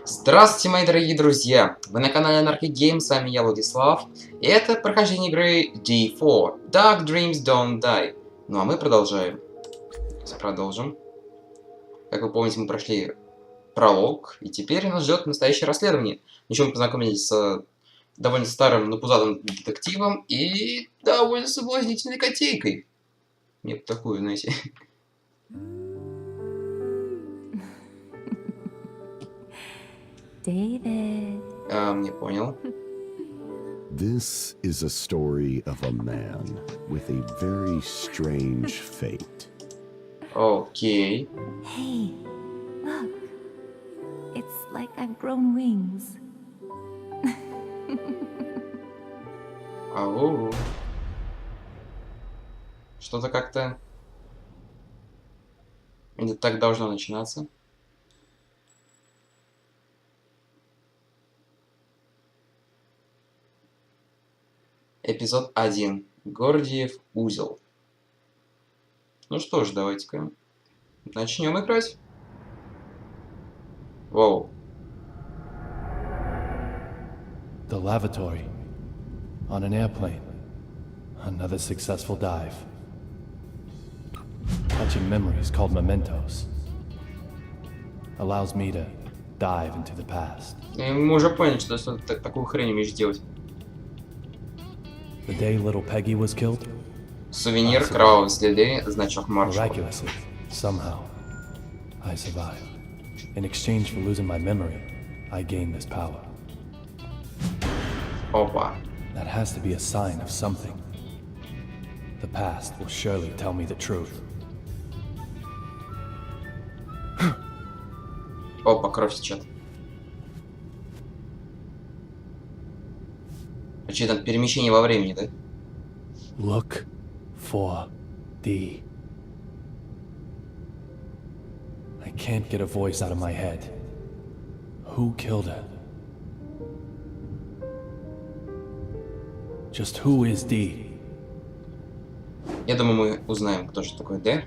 Здравствуйте, мои дорогие друзья! Вы на канале Анархи Гейм, с вами я, Владислав. И это прохождение игры D4. Dark Dreams Don't Die. Ну а мы продолжаем. Продолжим. Как вы помните, мы прошли пролог, и теперь нас ждет настоящее расследование. Еще мы познакомились с довольно старым, но пузатым детективом и довольно соблазнительной котейкой. Мне такую, знаете. David. Не понял. This is a story of a man with a very strange fate. Окей. Hey, look. It's like I've grown wings. Ау. Что-то как-то... Это так должно начинаться. Эпизод 1. Гордиев узел. Ну что ж, давайте-ка начнем играть. Воу. The lavatory. On an airplane. Another successful dive. Touching memories called mementos. Allows me to dive into the past. И мы уже поняли, что такую хрень умеешь делать. The day little Peggy was killed. Сувенир, кровавые следы, значок маршала. Miraculously, somehow, I survived. In exchange for losing my memory, I gained this power. Опа. That has to be a sign of something. The past will surely tell me the truth. Опа, кровь течет. А что там, перемещение во времени, да? Look for D. I can't get a voice out of my head. Who killed her? Just who is D? Я думаю, мы узнаем, кто же такой Д.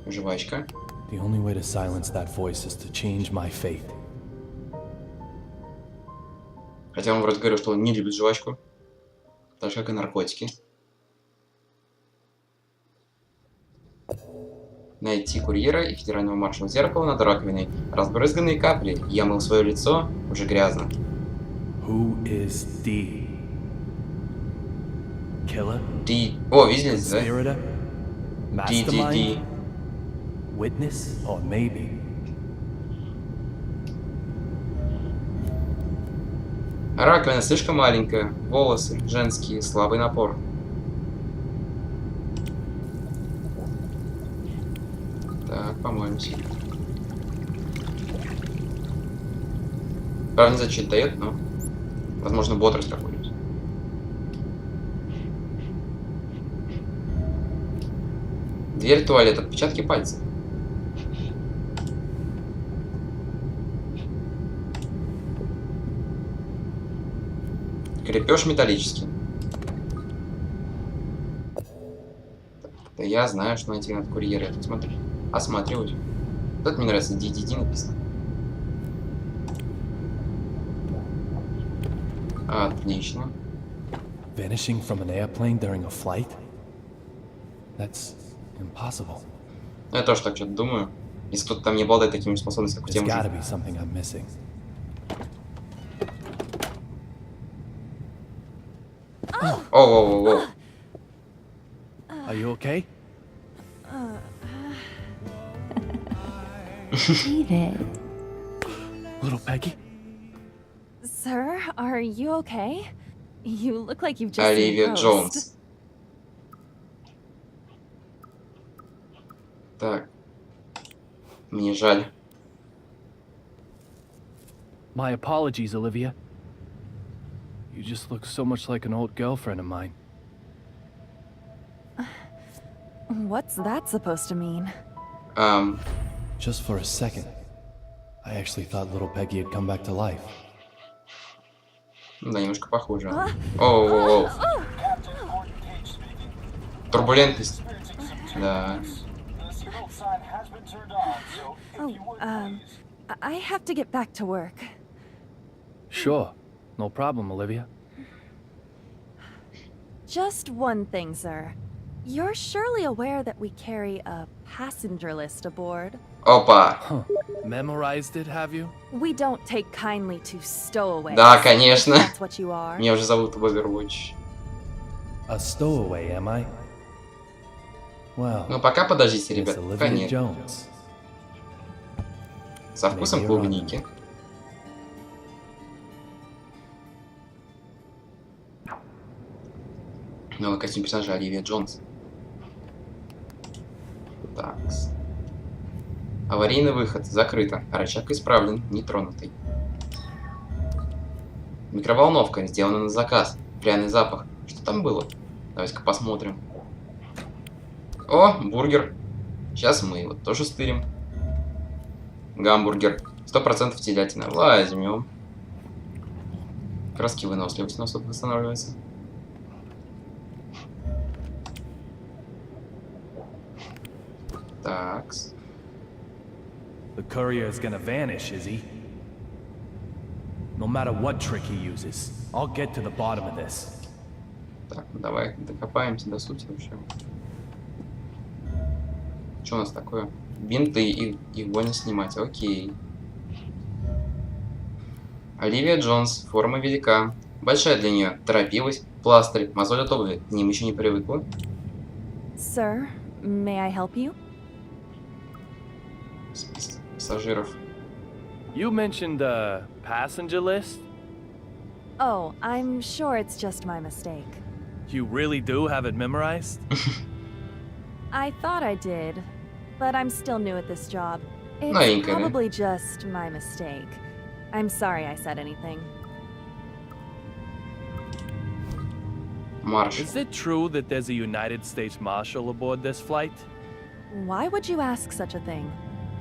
Жвачка. The only way to silence that voice is to change my fate. Хотя он вроде говорил, что он не любит жвачку. Так же, как и наркотики. Найти курьера и федерального маршала зеркала над раковиной. Разбрызганные капли. Я мыл свое лицо. Уже грязно. Who is D? Killer? Ди... О, видели здесь, да? Conspirator? Ди. Mastermind? Witness? Or maybe? Раковина слишком маленькая. Волосы женские. Слабый напор. Так, помоемся. Правда, не знаю, что это дает, но... Возможно, бодрость какую-нибудь. Дверь туалета. Отпечатки пальцев. Крепеж металлический. Да я знаю, что найти надо курьера. Я тут смотрю. Осматриваюсь. Тут мне нравится DDD написано. Отлично. Vanishing from an airplane during a flight? That's impossible. Я тоже так что-то думаю. Если кто-то там не обладает такими способностями, как у There's тебя gotta be something I'm missing. Оу. Are you okay? David. Little Peggy? Sir, are you okay? You look like you've just Оливия seen a ghost. Джонс. Так. Мне жаль. My apologies, Olivia. You just look so much like an old girlfriend of mine. What's that supposed to mean? Just for a second, I actually thought little Peggy had come back to life. Да, немножко похоже. Оу. Турбулентность. Да. Oh, I have to get back to work. Sure. No problem, Olivia. Just one thing, sir. You're surely aware that we carry a passenger list aboard. Опа. Huh. Memorized it, have you? We don't take kindly to stowaways. Да, конечно. if That's what you are. Меня уже зовут в Overwatch. A stowaway, am I? Well, Ну пока подождите, it's ребят. Olivia Конечно. Jones. Со вкусом Maybe you're клубники. Новый костюм персонажа Оливия Джонс. Так. Аварийный выход. Закрыто. Рычаг исправлен. Нетронутый. Микроволновка. Сделана на заказ. Пряный запах. Что там было? Давайте-ка посмотрим. О, бургер. Сейчас мы его тоже стырим. Гамбургер. 100% телятина. Возьмем. Краски выносливость у нас тут восстанавливается. Такс. The courier is gonna vanish, is he? No matter what trick he uses, I'll get to the bottom of this. Так, ну давай докопаемся до сути вообще. Что у нас такое? Бинты, их больно снимать, окей. Оливия Джонс, форма велика. Большая для нее. Торопилась. Пластырь, мозоль от обуви. К ним еще не привыкла. Sir, may I help you? Список пассажиров. You mentioned a passenger list? Oh, I'm sure it's just my mistake. You really do have it memorized? I thought I did, but I'm still new at this job. It's Новенькая, да? probably just my mistake. I'm sorry I said anything. Марш. Is it true that there's a United States Marshal aboard this flight? Why would you ask such a thing?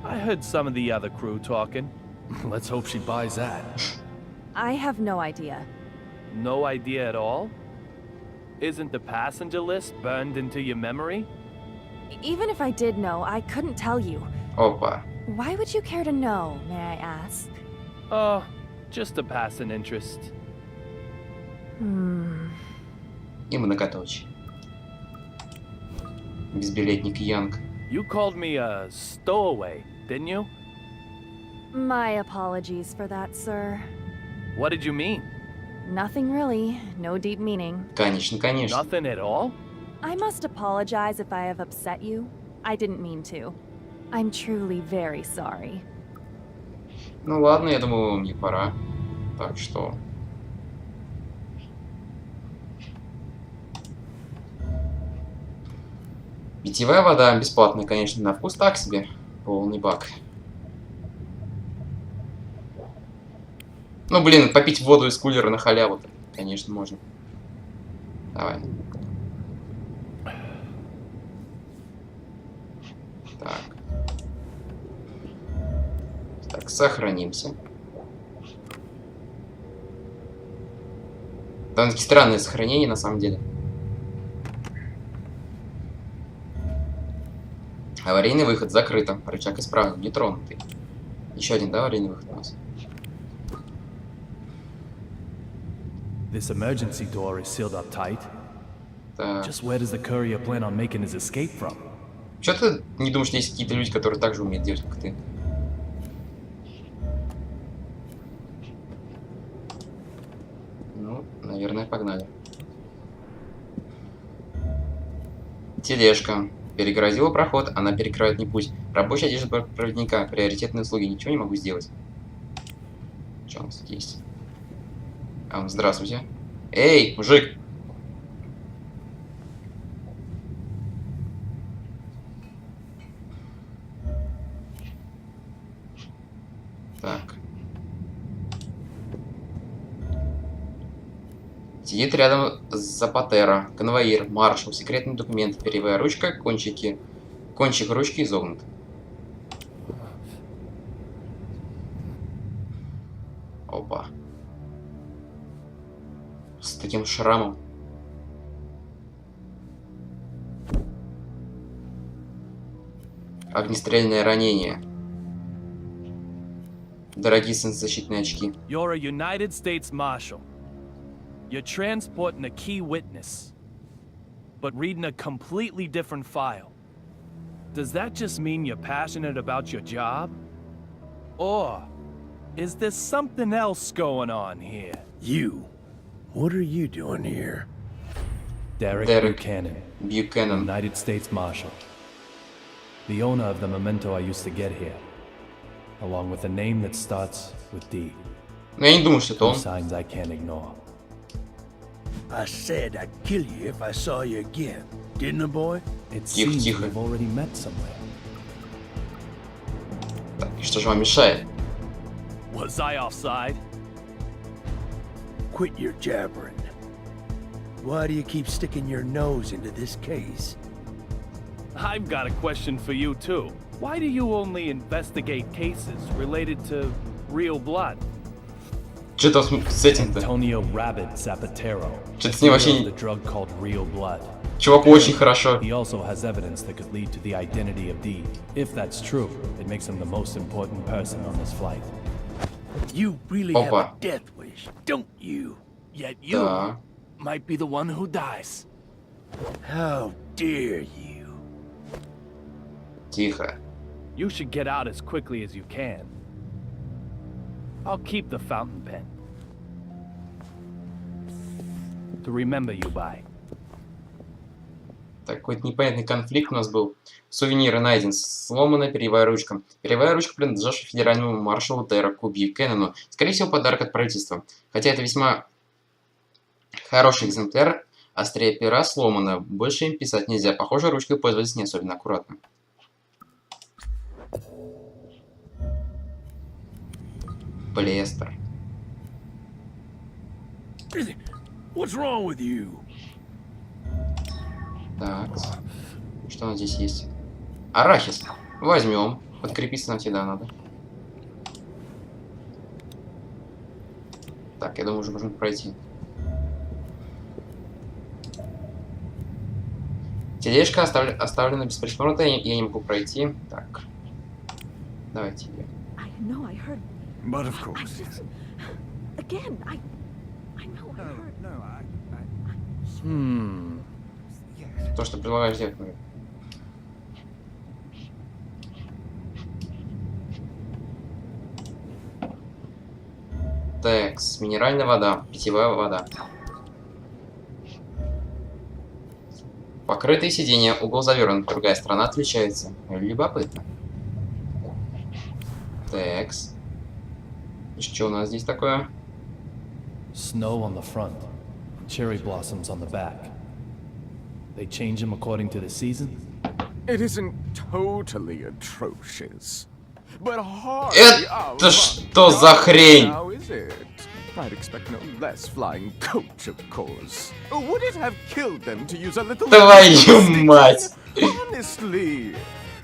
I heard some of the other crew talking. Let's hope she buys that. I have no idea. No idea at all? Isn't the passenger list burned into your memory? Even if I did know, I couldn't tell you. Опа. Why would you care to know, may I ask? Oh, just a passing interest. И многоточие. Безбилетник Янг. You called me a stowaway, didn't you? My apologies for that, sir. What did you mean? Nothing really, no deep meaning. Конечно, конечно. Nothing at all? I must apologize if I have upset you. I didn't mean to. I'm truly very sorry. Ну ладно, я думаю, мне пора. Так что... Питьевая вода бесплатная, конечно, на вкус так себе. Полный бак. Ну, блин, попить воду из кулера на халяву, конечно, можно. Давай. Так. Так, сохранимся. Довольно-таки странное сохранение, на самом деле. Аварийный выход закрыто. Рычаг исправлен, не тронутый. Еще один, да, аварийный выход у нас? This emergency door is sealed up tight. Так. Just where does the courier plan on making his escape from? Чё ты не думаешь, что есть какие-то люди, которые так же умеют делать, как ты? Ну, наверное, погнали. Тележка. Перегородила проход, она перекрывает не путь. Рабочая одежда проводника. Приоритетные услуги. Ничего не могу сделать. Что у нас тут есть? Здравствуйте. Эй, мужик! Так. Сидит рядом Запатера, конвоир, маршал, секретный документ, перьевая ручка, кончик ручки изогнут. Опа. С таким шрамом. Огнестрельное ранение. Дорогие солнцезащитные очки. You're a United States Marshal. You're transporting a key witness, but reading a completely different file. Does that just mean you're passionate about your job? Or is there something else going on here? You. What are you doing here? Derek Buchanan. United States Marshal. The owner of the memento I used to get here, along with a name that starts with D. Но я не думаю, что это он. Signs I can't ignore. I said I'd kill you if I saw you again. Didn't I, boy? It Тихо, seems тихо. we've already met somewhere. Так, и что же вам мешает? Was I offside? Quit your jabbering. Why do you keep sticking your nose into this case? I've got a question for you too. Why do you only investigate cases related to real blood? Что-то с этим-то. Antonio Rabbit Zapatero. Что-то с ним вообще The не... drug called real blood. Чуваку очень хорошо. He also has evidence that could lead to the identity of D. If that's true, it makes him the most important person on this flight. You really have Опа. a death wish, don't you? Yet you Да. might be the one who dies. How dare you? Тихо. You should get out as quickly as you can. I'll keep the fountain pen to remember you by. Так, какой-то непонятный конфликт у нас был. Сувениры найден. Сломанная перьевая ручка. Перьевая ручка, принадлежащая федеральному маршалу Дереку Бьюкенену. Скорее всего, подарок от правительства. Хотя это весьма хороший экземпляр. Острее пера сломана. Больше им писать нельзя. Похоже, ручкой пользоваться не особенно аккуратно. Плестер. What's wrong with you? Так. Что у нас здесь есть? Арахис. Возьмем. Подкрепиться нам всегда надо. Так, я думаю, уже можно пройти. Тележка оставлена без присмотра, я не могу пройти. Так. Давайте ее. I know I heard But of course. again. I know I heard. То, что предлагаешь делать, наверное. Текс. Минеральная вода. Питьевая вода. Покрытые сиденья. Угол завернут. Другая сторона отличается. Любопытно. Текс. И что у нас здесь такое? Snow on the front, cherry blossoms on the back. They change them according to the season? It isn't totally atrocious, but hardly Это что за хрень? Now is it? I'd expect no less flying coach, of course. Would it have killed them to use a little? Твою мать! Honestly,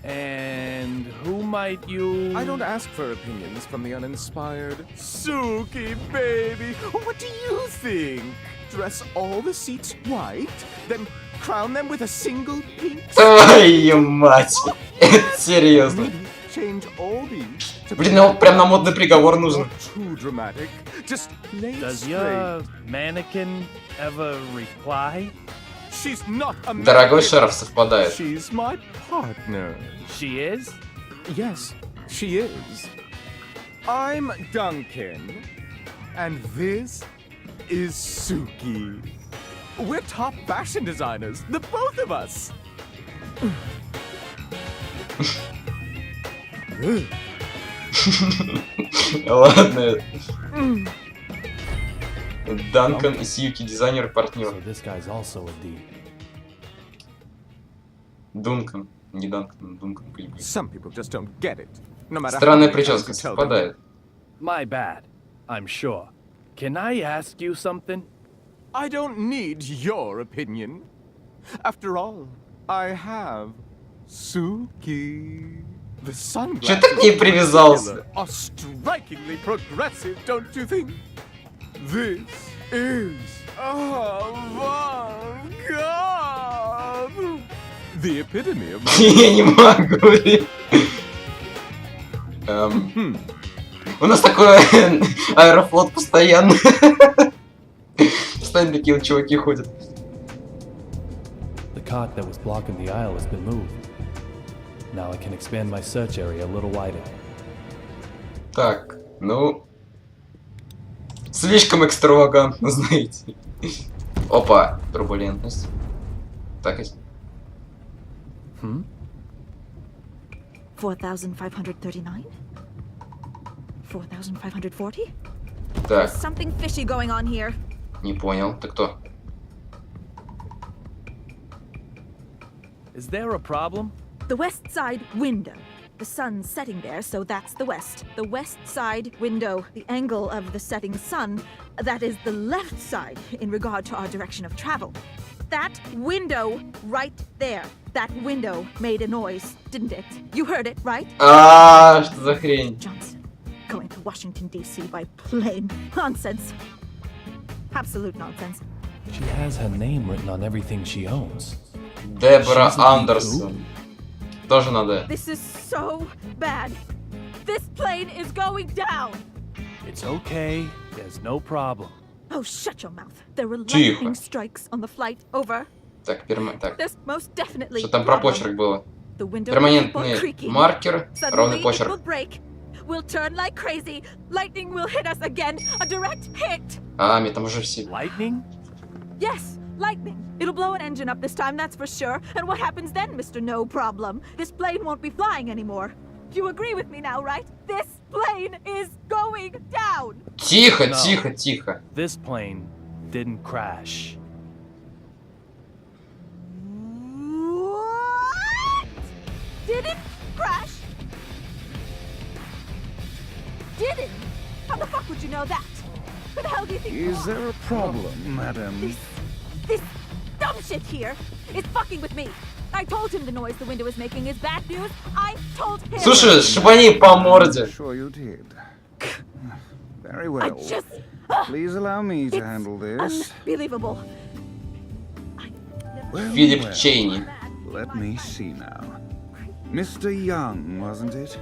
And who might you... I don't ask for opinions from the uninspired. Suki, baby, what do you think? Dress all the seats white, then crown them with a single pink. Твою мать! Это серьезно. Maybe change all these to Блин, ну прям на модный приговор нужен. too dramatic. Just play it Does straight. your mannequin ever reply? She's not a Дорогой mannequin. шериф совпадает. She's my partner. She is? Yes, she is. I'm Duncan, and this is Suki. We're top fashion designers, the both of us. Ладно. Данкан и Сьюки, дизайнер и партнер. So this guy's also a D. Дункан. Не Данкан, а Дункан. Some people just don't get it. No matter Странная how many times прическа, you tell them. совпадает. My bad, I'm sure. Can I ask you something? I don't need your opinion. After all, I have Suki. The sunglasses Чё ты к ней привязался? are strikingly progressive, don't you think? This is avant-garde. The epitome of Я не могу. У нас такой аэрофлот постоянно. Постоянно такие вот чуваки ходят. The cot that was blocking the aisle has been moved. Now I can expand my search area a little wider. Так, ну... Слишком экстравагантно, знаете. Опа, турбулентность. Так и... 4,539? 4,540? Так, Something fishy going on here. не понял. Ты кто? Is there a problem? The west side window. The sun's setting there, so that's the west. The west side window. The angle of the setting sun, that is the left side in regard to our direction of travel. That window right there. That window made a noise, didn't it? You heard it, right? Что за хрень? Johnson, going to Washington, D.C. by plane. Nonsense. Absolute nonsense. She has her name written on everything she owns. Дебора Андерсон. Тоже надо. This is so bad. This plane is going down. It's okay. There's no problem. Oh, shut your mouth. There were Тихо. lightning strikes on the flight over. Так, так. There's most definitely Что там про problem. почерк было? The window will keep on Перманентный creaking. маркер, ровный Suddenly it will почерк. break. We'll turn like crazy. Lightning will hit us again. A direct hit. А, мне там уже все. Lightning? Yes, lightning. It'll blow an engine up this time, that's for sure. And what happens then, Mr. No Problem? This plane won't be flying anymore. You agree with me now, right? This plane is going down. Тихо, No. тихо, тихо. This plane didn't crash. What? Did it crash? Did it? How the fuck would you know that? Who the hell do you think you Is are? there a problem, madam? This dumb shit here is fucking with me. I told him the noise the window is making is bad news. I told him. Слушай, шибани по морде. Sure you did. Very I well. just. Please allow me to It's handle this. Unbelievable. Well, Филипп well. Чейни. Let me see now. Mr. Young, wasn't it?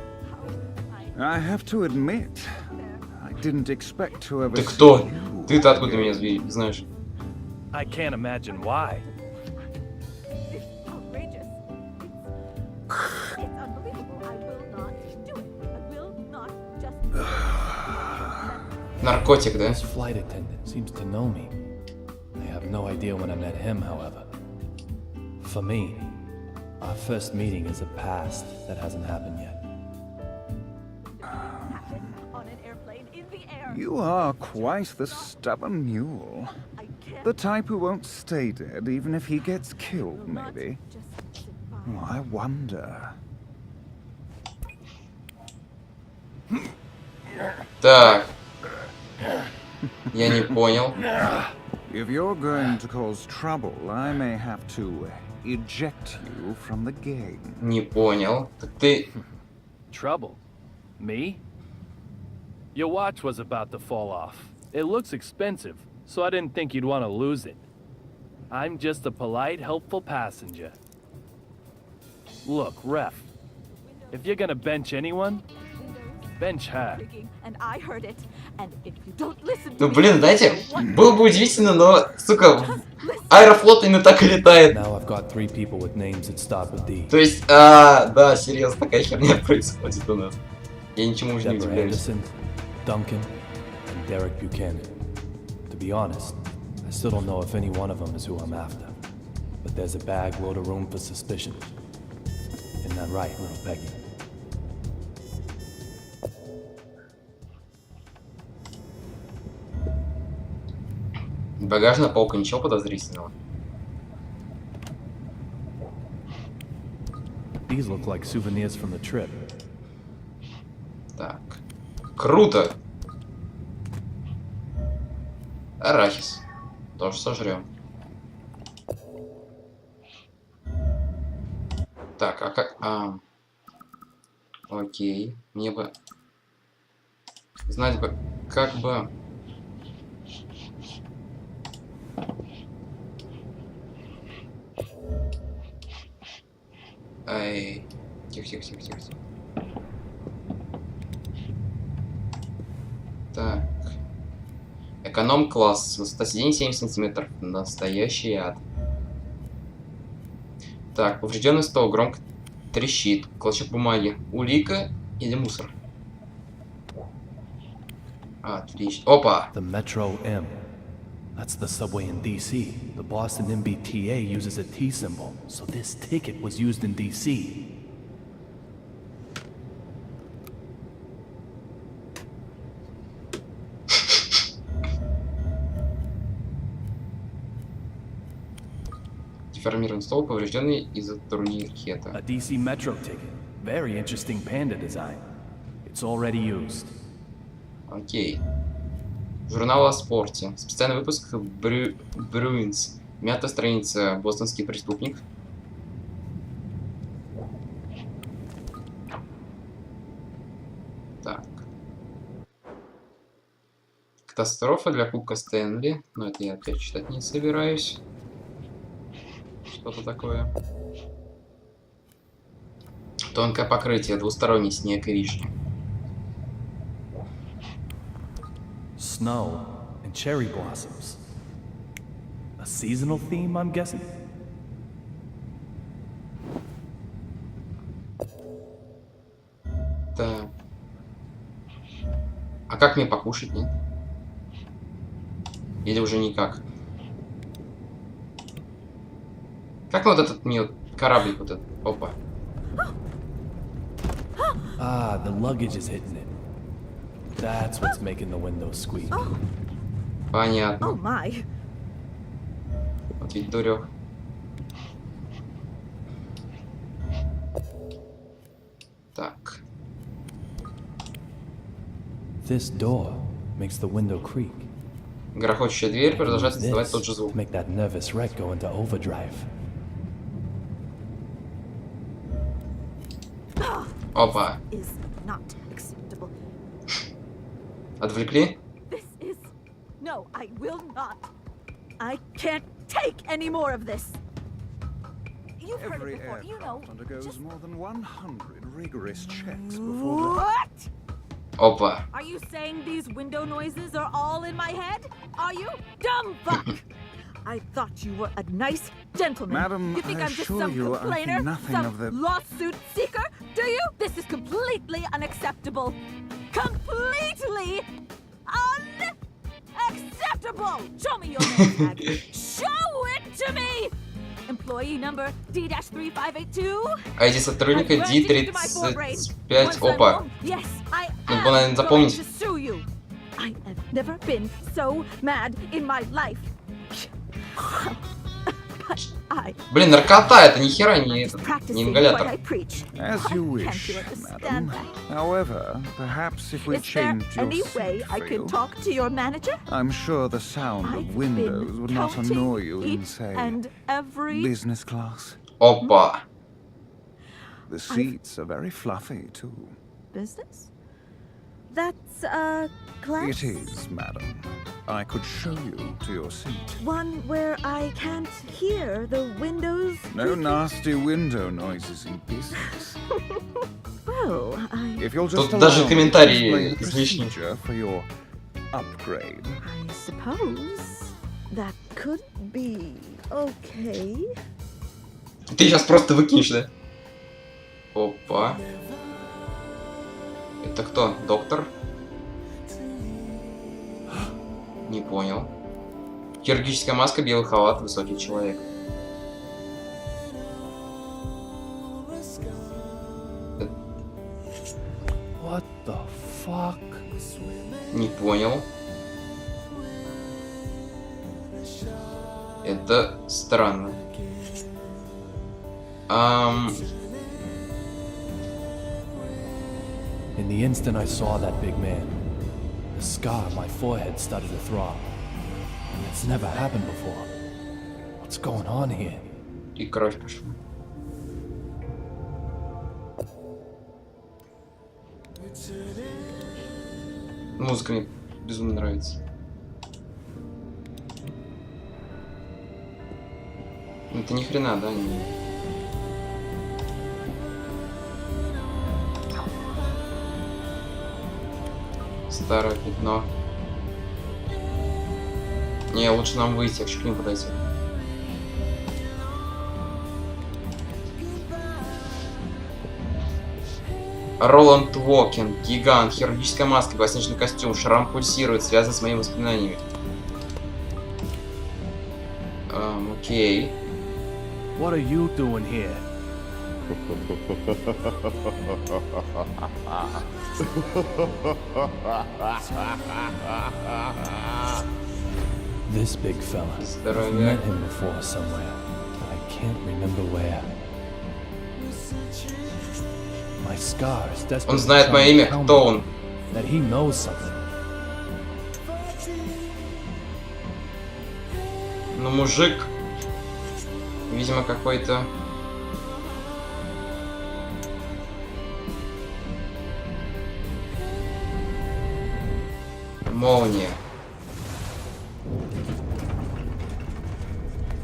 I have to admit, I didn't expect to ever Ты see кто? you Ты-то откуда again. меня знаешь? I can't imagine why. It's outrageous. It's unbelievable. I will not do it. I will not just. Наркотик, да? This flight attendant seems to know me. I have no idea when I met him, however. For me, our first meeting is a past that hasn't happened yet. On an airplane in the air. You are quite the stubborn mule. I can't. The type who won't stay dead even if he gets killed, not maybe. just sit by. Oh, I wonder. Так. Я не понял. If you're going to cause trouble, I may have to eject you from the game. Не понял. Так ты... Trouble? Me? Your watch was about to fall off. It looks expensive, so I didn't think you'd want to lose it. I'm just a polite, helpful passenger. Look, Ref, if you're gonna bench anyone, bench her. And I heard it. And if you don't listen to Ну, me, блин, знаете, what- было бы удивительно, но, сука, Listen. Аэрофлот именно так и летает. Now I've got 3 people with names that start with D. То есть, да, серьезно, такая херня происходит у нас. Я ничему уже не Deborah удивляюсь. Anderson, Duncan, and Derek Buchanan. To be honest, I still don't know if any one of them is who I'm after. But there's a bag load of room for suspicion. Isn't that right, little Peggy? Багажная полка, ничего подозрительного. These look like souvenirs from the trip. Так. Круто! Арахис. Тоже сожрем. Так, а как... Окей. Мне бы... Знать бы, как бы... Ай... Тихо. Так. Эконом-класс. Высота сиденья 7 сантиметров. Настоящий ад. Так, поврежденный стол. Громко трещит. Клочок бумаги. Улика или мусор? Отлично. Опа! The Metro M. That's the subway in DC. The Boston MBTA uses a T symbol, so this ticket was used in DC. Деформированный стол, поврежденный из-за турникета. A DC Metro ticket. Very interesting panda design. It's already used. Окей. Журнал о спорте. Специальный выпуск Брюинс. Мятая страница. Бостонский преступник. Так. Катастрофа для Кубка Стэнли. Но это я опять читать не собираюсь. Что-то такое. Тонкое покрытие. Двусторонний снег и вишня. Snow and cherry blossoms. A seasonal theme, I'm guessing? Так. А как мне покушать, нет? Или уже никак? Как вот этот мне вот кораблик вот этот? Опа. Ah, the luggage is hitting it. That's what's making the windows squeak. Понятно. Oh my. Вот ведь дурёк. Так. This door makes the window creak. Грохочущая дверь продолжает This издавать тот же звук. make that nervous wreck go into overdrive. Опа. Is not acceptable. Отвлекли? This is... No, I will not. I can't take any more of this. You've heard Every it before, you know. aircraft undergoes Just... more than 100 rigorous checks before What? Опа. Are you saying these window noises are all in my head? Are you? Dumb fuck! I thought you were a nice gentleman. Madam, you think I I'm just assure some you, I think complainer? nothing Some of the- lawsuit seeker? Do you? This is completely unacceptable. Completely unacceptable! Show me your name tag. Show it to me! Employee number D-3582. ID сотрудника D35. Опа. Yes, I Надо было, наверное, запомнить. to sue you. I have never been so mad in my life. But I Блин, наркота, это ни хера не, just этот, practicing не what ингалятор. I preach. As Why you can't wish, you understand madam. that? However, perhaps if we Is there change your any seat way I for could you, talk to your manager? I'm sure the sound I've of windows been would not counting annoy you in, each say, and every business class. Опа. The seats are very fluffy, too. business. That's class. It is, madam. I could show you to your seat. One where I can't hear the windows. No creaking? nasty window noises in business. Well, I If you'll just Тут даже allow me to комментарии explain the излишни. procedure for your upgrade. suppose that could be okay. Ты сейчас просто выкинешь, да? Опа. Это кто? Доктор? Не понял. Хирургическая маска, белый халат, высокий человек. What the fuck? Не понял. Это странно. In the instant I saw that big man, the scar on my forehead started to throb. It's never happened before. What's going on here? И кровь пошла. Музыка мне безумно нравится. Это ни хрена, да? Старое пятно. Не, лучше нам выйти, я хочу к ним подойти. Роланд Уокен, гигант, хирургическая маска, белоснежный костюм, шрам пульсирует, связан с моими воспоминаниями. Окей. What are you doing here? This big fella. I've Здоровяк. met him before somewhere, but I can't remember where. My scars desperately Он знает мое имя, tell кто me он? that he knows something. Ну, мужик. Видимо, какой-то... Молния.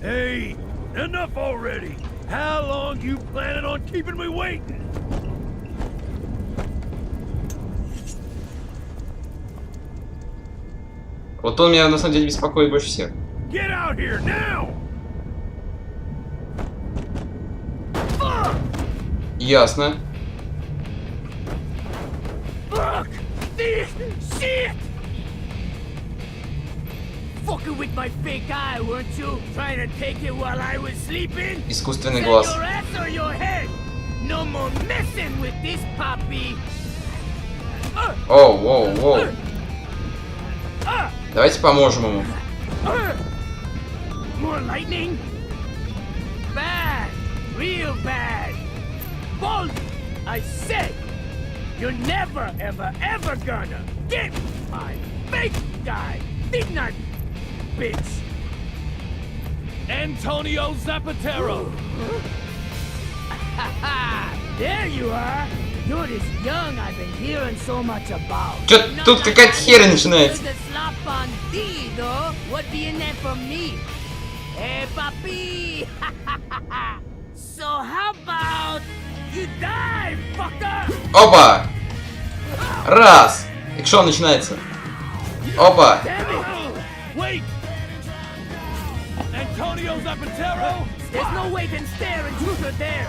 Hey, enough already! How long you planning on keeping me waiting? Вот он меня на самом деле беспокоит больше всех. Get out here now! Ясно. Fuck this shit! Fucking with my fake eye, weren't you? Trying to take it while I was sleeping? Искусственный Send глаз. your ass or your head! No more messing with this puppy! Оу, воу, воу. Давайте поможем ему. More lightning? Bad! Real bad! Bold! I said! You're never, ever, ever gonna get my fake guy! Did not, bitch! Antonio Zapatero! There you are! You're this young I've been hearing so much about. Чё тут какая-то херь начинается? What be in there for me? Hey, papi! So how about you die, fucker? Опа! Раз! Экшон начинается. Опа! Wait! Antonio Zapatero? There's no wait and stare and truth are there.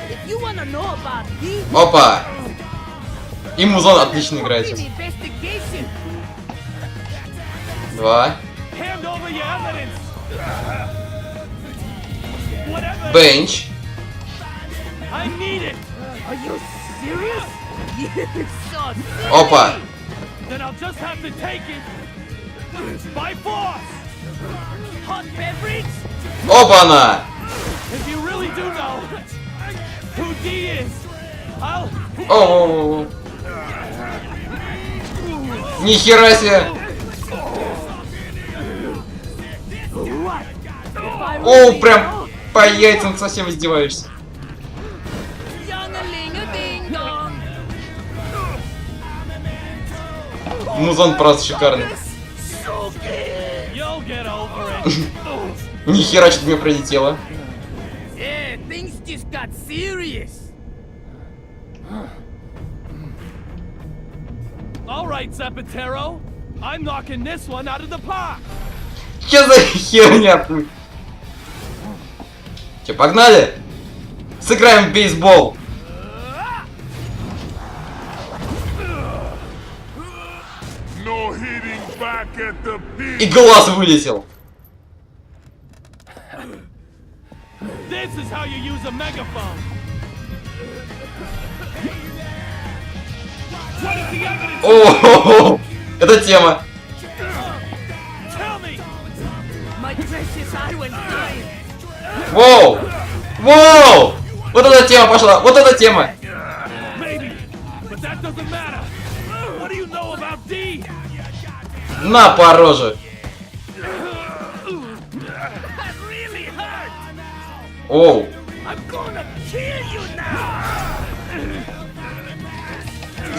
If you wanna know about these, Опа! И музон отлично играет сейчас. investigation. Два. Hand over your evidence. Whatever. Бенч. I need it. Are you serious? You're so silly. Опа! Then I'll just have to take it by force. Hot beverage? Опа-на! If you really do know who D is, I'll... Оу! Нихера себе! Оу, прям по яйцам совсем издеваешься. Музон просто шикарный. You'll get over it. Нихера, что-то мне пролетело. Yeah, things just got serious. All right, Zapatero. I'm knocking this one out of the park. Че за херня? Че, погнали? Сыграем в бейсбол. И глаз вылетел. This is how you use a megaphone. What is the evidence? О, это тема. Tell me. My precious eye went blind. Воу! Воу! Вот эта тема пошла, вот эта тема. Maybe, but that doesn't matter. What do you know about D? На, по роже. That really hurt. Оу. I'm gonna kill you now.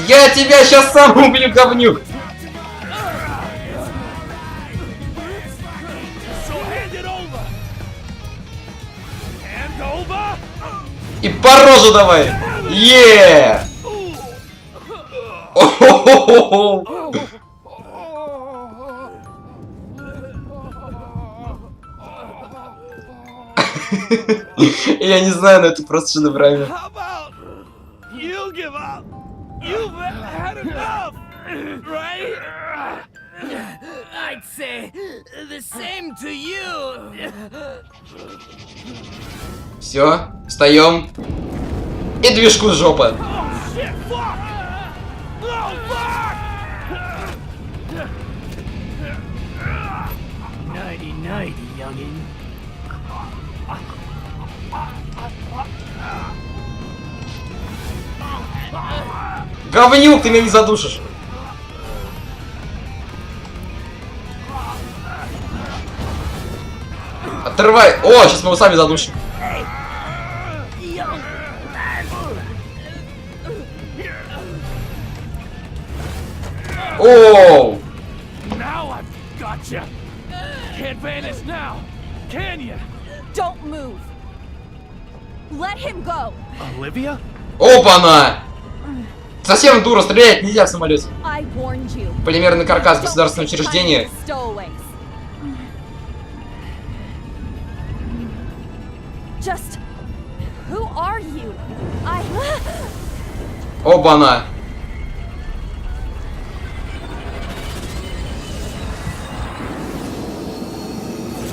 Я тебя сейчас сам убью, говнюк. So hand it over. Hand over. И по роже давай. Е! Я не знаю, но это просто шедеврально. How about you give up? You've had enough, right? I'd say the same to you. Все, встаем. И движку с жопы. Oh shit! Fuck! Oh fuck! Nighty, youngin. Говнюк, ты меня не задушишь. Отрывай. О, сейчас мы его сами задушим. Оу. Now I've got you. Can't vanish now, can you? Don't move. Let him go. Olivia? Опа-на! Совсем дура, стрелять нельзя в самолете. I warned you. Полимерный каркас, Don't государственное take time учреждение. with stowaways. Just who are you? Опа-на!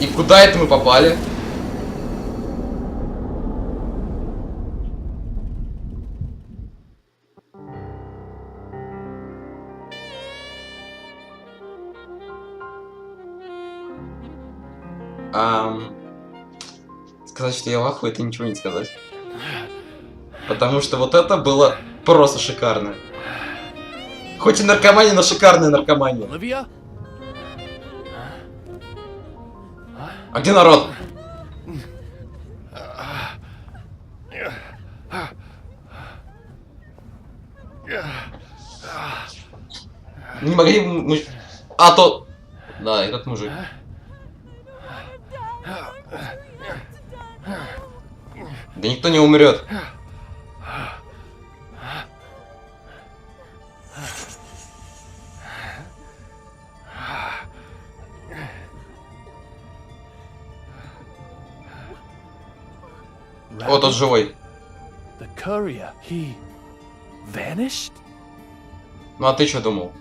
И куда это мы попали? Сказать, что я в ахуе, это ничего не сказать. Потому что вот это было просто шикарно. Хоть и наркомания, но шикарная наркомания. Olivia? А где народ? Не могли бы мы... А то... Да, этот мужик. Да никто не умрет. Вот тот живой. The courier, he vanished? Ну а ты что думал?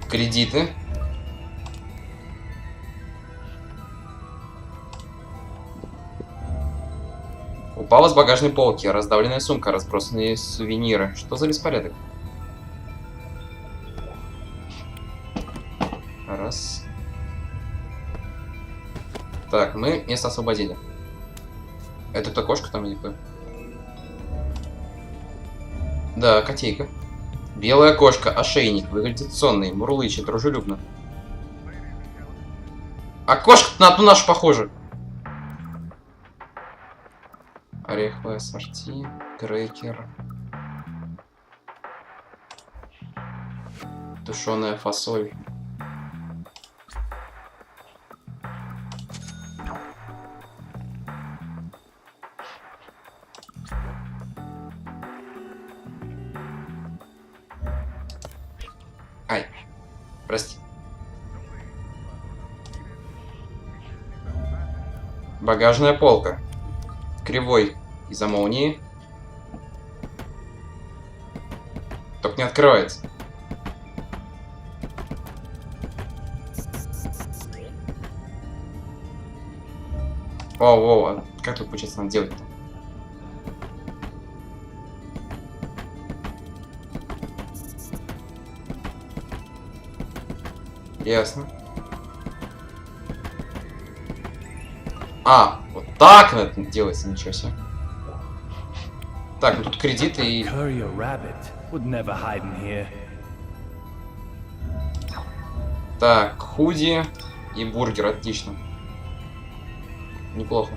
Кредиты. Упала с багажной полки, раздавленная сумка, разбросанные сувениры. Что за беспорядок? Раз. Так, мы место освободили. Это кто, кошка там или кто? Да, котейка. Белая кошка, ошейник, выглядит сонный, мурлычет, дружелюбно. А кошка на ту нашу похожа. Ореховое ассорти, крекер. Тушеная фасоль. Ай, прости. Багажная полка. Кривой из-за молнии. Только не открывается. О, а как тут получается надо делать-то? Ясно. А, вот так это делается, ничего себе. Так, ну тут кредиты и... Courier rabbit would never hide in here. Так, худи и бургер, отлично. Неплохо.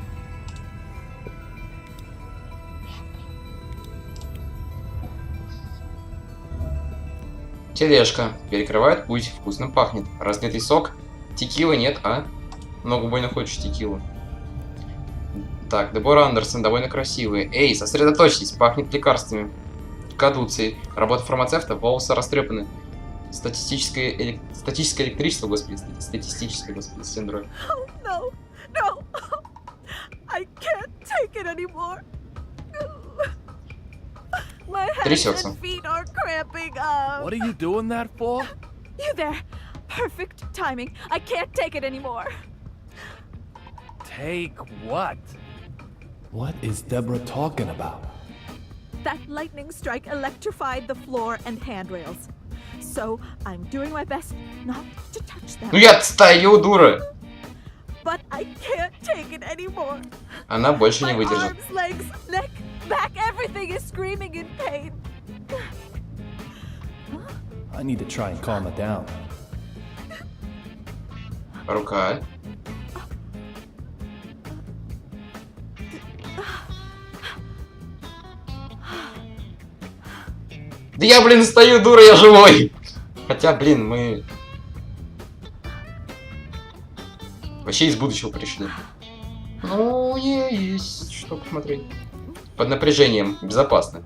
Тележка. Перекрывает путь, вкусным пахнет. Разлитый сок. Текилы нет, а? Много больно хочешь текилу. Так, Дебора Андерсон довольно красивая. Эй, сосредоточьтесь, пахнет лекарствами. Кадуцией. Работа фармацевта, волосы растрепаны. Статическое электричество, господи, статистическое, господи, синдром. Oh, no, no. I can't take it anymore. My hands Трясется. and feet are cramping up. What are you doing that for? You there. Perfect timing. I can't take it anymore. Take what? What is Deborah talking about? That lightning strike electrified the floor and handrails. So I'm doing my best not to touch them. Ну я отстаю, дура! But I can't take it anymore. Она больше не My выдержит. arms, legs, neck, back, everything is screaming in pain. I need to try and calm her down. Рука. Да я, блин, стою, дура, я живой! Хотя, блин, мы... Вообще из будущего пришли. Ну, есть что посмотреть. Под напряжением. Безопасно.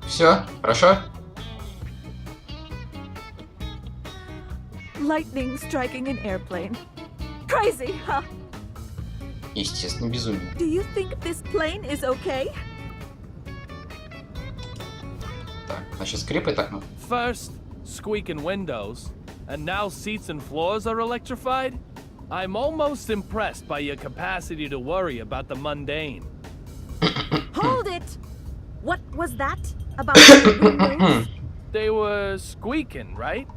Все, хорошо? Lightning striking an airplane. Crazy, huh? Естественно, безумие. Do you think this plane is okay? Так, значит, скрипай так, ну. First, squeaking windows, and now seats and floors are electrified? I'm almost impressed by your capacity to worry about the mundane. Hold it! What was that about the windows? They were squeaking, right?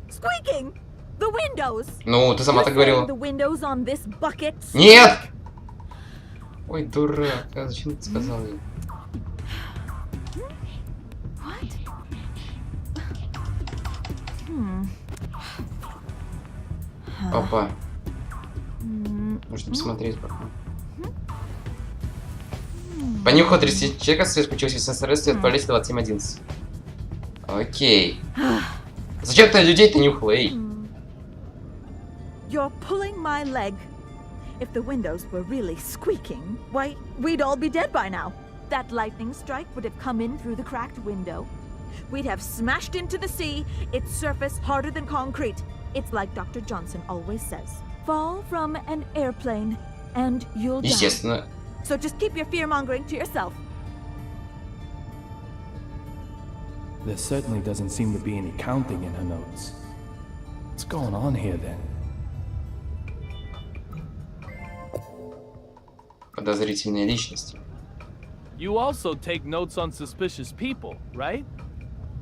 Squeaking! The windows! Ну, ты сама так You're говорила. saying the windows on this bucket? Нет! Ой, дурак, а зачем ты сказал ей? What? Опа. Нужно посмотреть пока. Понюхал 30 человека, свет включился в сенсоры, отправились 2711. Окей. Зачем ты людей-то нюхал, эй? You're pulling my leg. If the windows were really squeaking, why, we'd all be dead by now. That lightning strike would have come in through the cracked window. We'd have smashed into the sea, its surface harder than concrete. It's like Dr. Johnson always says. Fall from an airplane and you'll die. Естественно. So just keep your fear-mongering to yourself. There certainly doesn't seem to be any counting in her notes. What's going on here then? Подозрительные личности. You also take notes on suspicious people, right?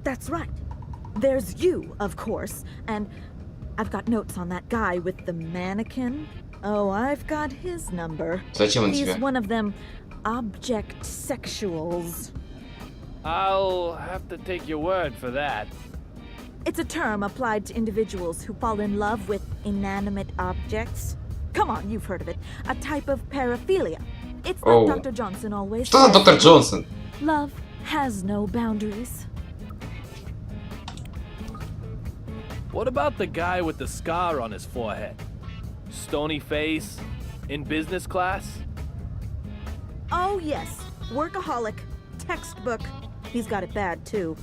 That's right. There's you, of course, and I've got notes on that guy with the mannequin. Oh, I've got his number. Зачем он He's тебе? one of them object sexuals. I'll have to take your word for that. It's a term applied to individuals who fall in love with inanimate objects. Come on, you've heard of it. A type of paraphilia. It's like Oh. Dr. Johnson always Что за says. доктор Джонсон? Love has no boundaries. What about the guy with the scar on his forehead? Stony face? In business class? Oh, yes. Workaholic. Textbook. He's got it bad, too.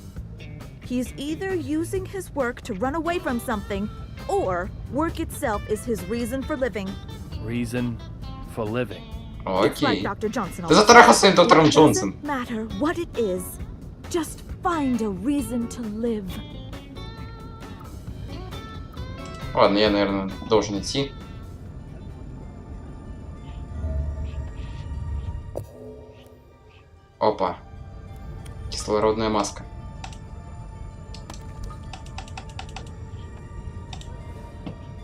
He's either using his work to run away from something, or work itself is his reason for living. Reason for living. It's like Окей. Dr. Johnson Ты always затрахался says. с доктором It Джонсон. doesn't matter what it is. Just find a reason to live. Ладно, я, наверное, должен идти. Опа. Кислородная маска.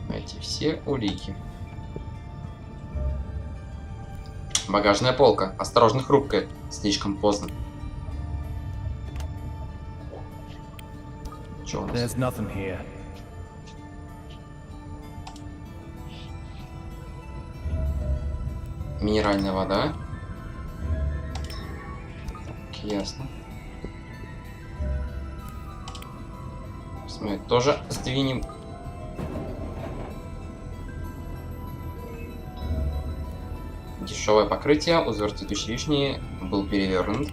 Найти все улики. Багажная полка. Осторожно, хрупкая. Слишком поздно. Чё у нас? There's nothing here. Минеральная вода. Ясно. Мы тоже сдвинем. Дешевое покрытие, узор цветущей вишни был перевернут.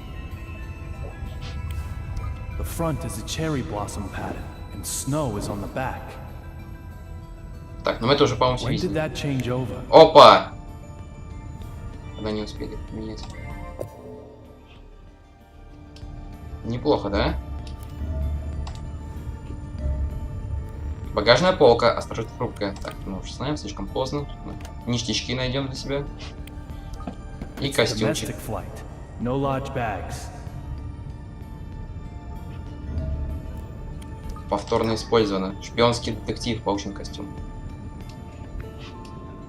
The front is a cherry blossom pattern, and snow is on the back. Так, ну мы это уже, по-моему, все When did видели. that change over? Опа! Когда не успели поменять. Неплохо, да? Багажная полка, осторожно, хрупкая. Так, мы уже знаем, слишком поздно. Ништячки найдем для себя. И It's a костюмчик. domestic flight. No large bags. Повторно использовано. Шпионский детектив, паучий костюм.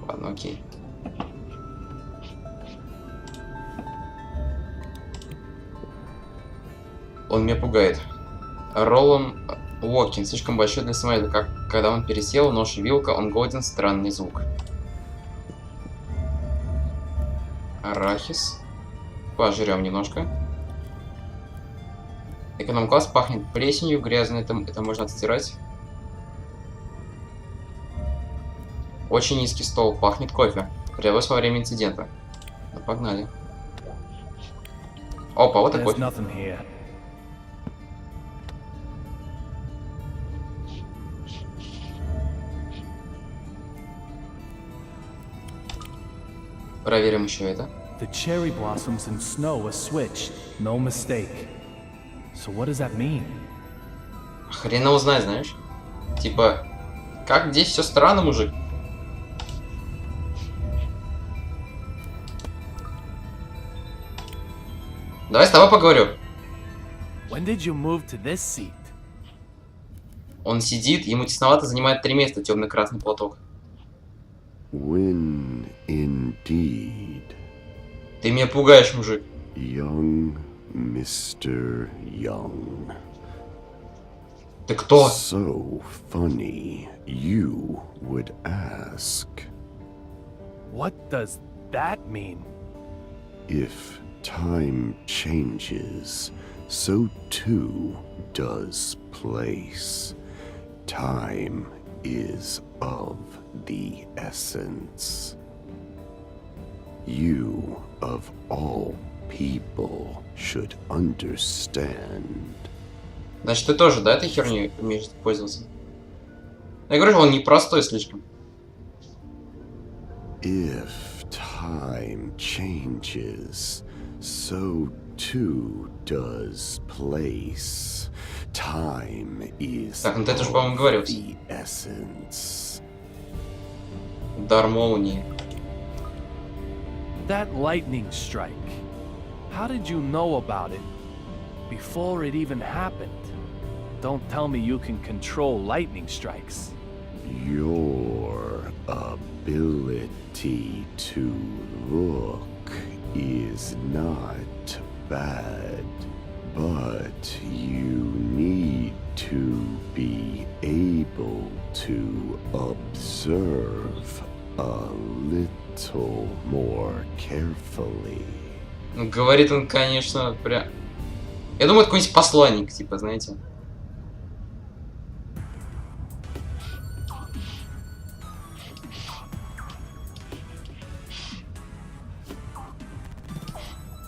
Ладно, окей. Он меня пугает. Роллом Уокин слишком большой для самолета. Как когда он пересел, нож и вилка, он годен, странный звук. Арахис. Пожрем немножко. Эконом-класс пахнет плесенью, грязно, это можно отстирать. Очень низкий стол, пахнет кофе. Привез во время инцидента. Ну, погнали. Опа, вот и There's кофе. nothing here. Проверим еще это. The cherry blossoms and snow are switched. No mistake. So what does that mean? Хрена узнай, знаешь. Типа, как здесь все странно, мужик. Давай с тобой поговорю. When did you move to this seat? Он сидит, ему тесновато, занимает 3 места, темно-красный платок. When indeed, Ты меня пугаешь, мужик. young Mr. Young. Ты кто? So funny you would ask. What does that mean? If time changes, so too does place. Time is of the essence. You, of all people, should understand. Значит, ты тоже, да, этой херней умеешь пользоваться? Я говорю, он непростой слишком. If time changes, so too does place. Time is Так, ну ты это же, по-моему, говорил. the essence. Удар молнии. That lightning strike. How did you know about it before it even happened? Don't tell me you can control lightning strikes. Your ability to look is not bad, but you need to be able to observe a little more carefully. Ну, говорит он, конечно, прям... Я думаю, это какой-нибудь посланник, типа, знаете.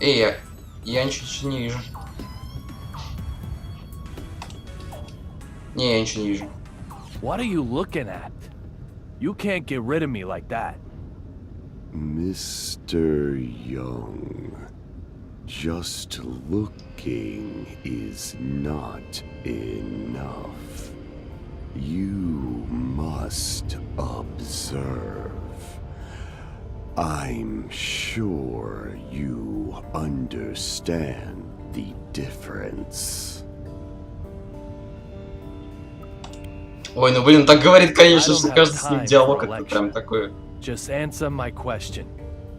Эй, я ничего не вижу. Не, я ничего не вижу. What are you looking at? You can't get rid of me like that. Mr. Young, just looking is not enough. You must observe. I'm sure you understand the difference. Ой, ну блин, так говорит, конечно, I don't что have кажется, с ним time диалог for a это прям lecture. такой. Just answer my question.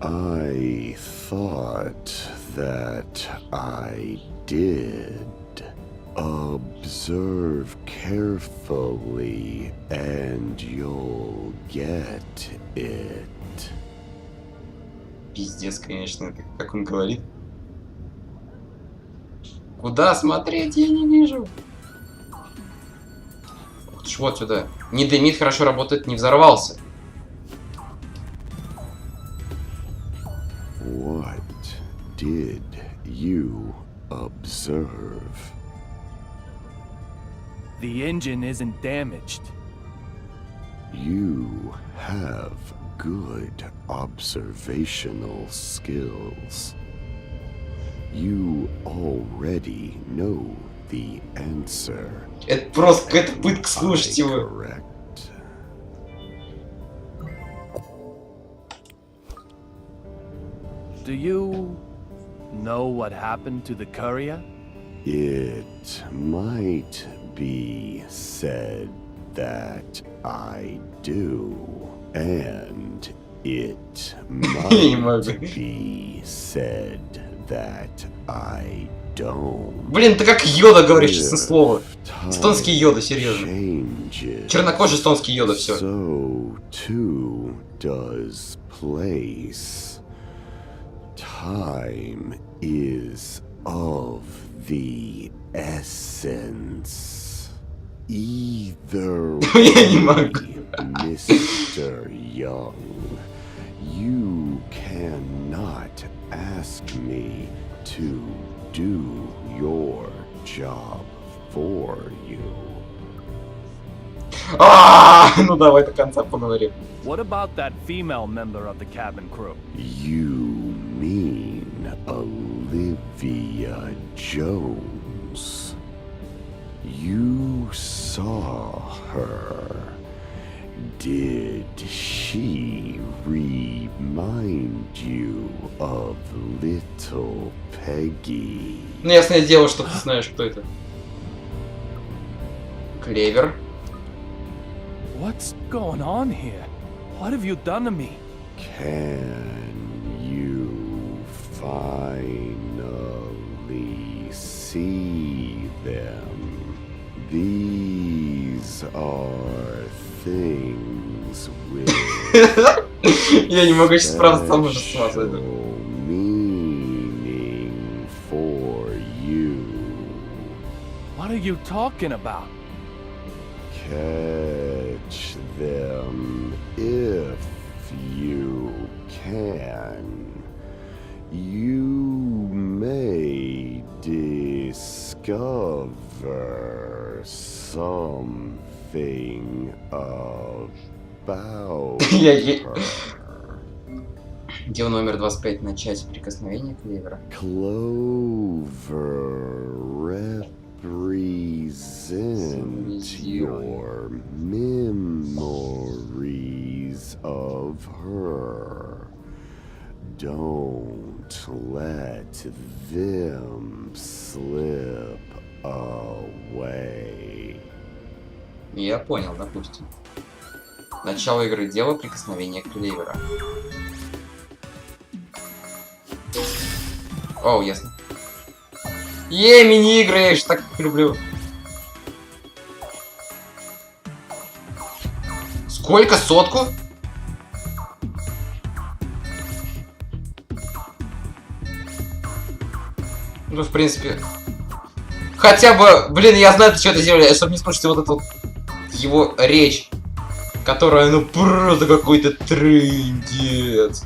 I thought that I did. Observe carefully and you'll get it. Пиздец, конечно, как он говорит. Куда смотреть, я не вижу. Вот сюда. Не дымит, хорошо работает, не взорвался. What did you observe? The engine isn't damaged. You have good observational skills. You already know the answer. Это просто какая-то пытка слушать его. Correct. Do you know what happened to the courier? It might be said that I do, and it might be said that I don't. Блин, ты как Йода говоришь, честное слово. Эстонский Йода, серьезно. Чернокожий эстонский Йода, все. So too does place. Time is of the essence. Either way, Mr. Young, you cannot ask me to do your job for you. Ну давай до конца поговорим. What about that female member of the cabin crew? You mean Olivia Jones? You saw her. Did she remind you of little Peggy? Ну, ясное дело, что ты знаешь, кто это. Клевер. What's going on here? What have you done to me? Can you finally see them? These are things with Я не могу сейчас справиться сам уже с вас. meaning for you. What are you talking about? Catch them if you can. You may discover something about her. Дело номер 25. Начать прикосновение клевера. Clover represent your memories of her. Don't let them slip away. Я понял, допустим. Начало игры. Дело прикосновения клевера. О, ясно. Мини-игры, я их так люблю. Сколько? Сотку? Ну, в принципе... Хотя бы... Блин, я знаю, ты что это делаешь, чтобы не слушать вот эту его речь. Которая, ну, просто какой-то трындец.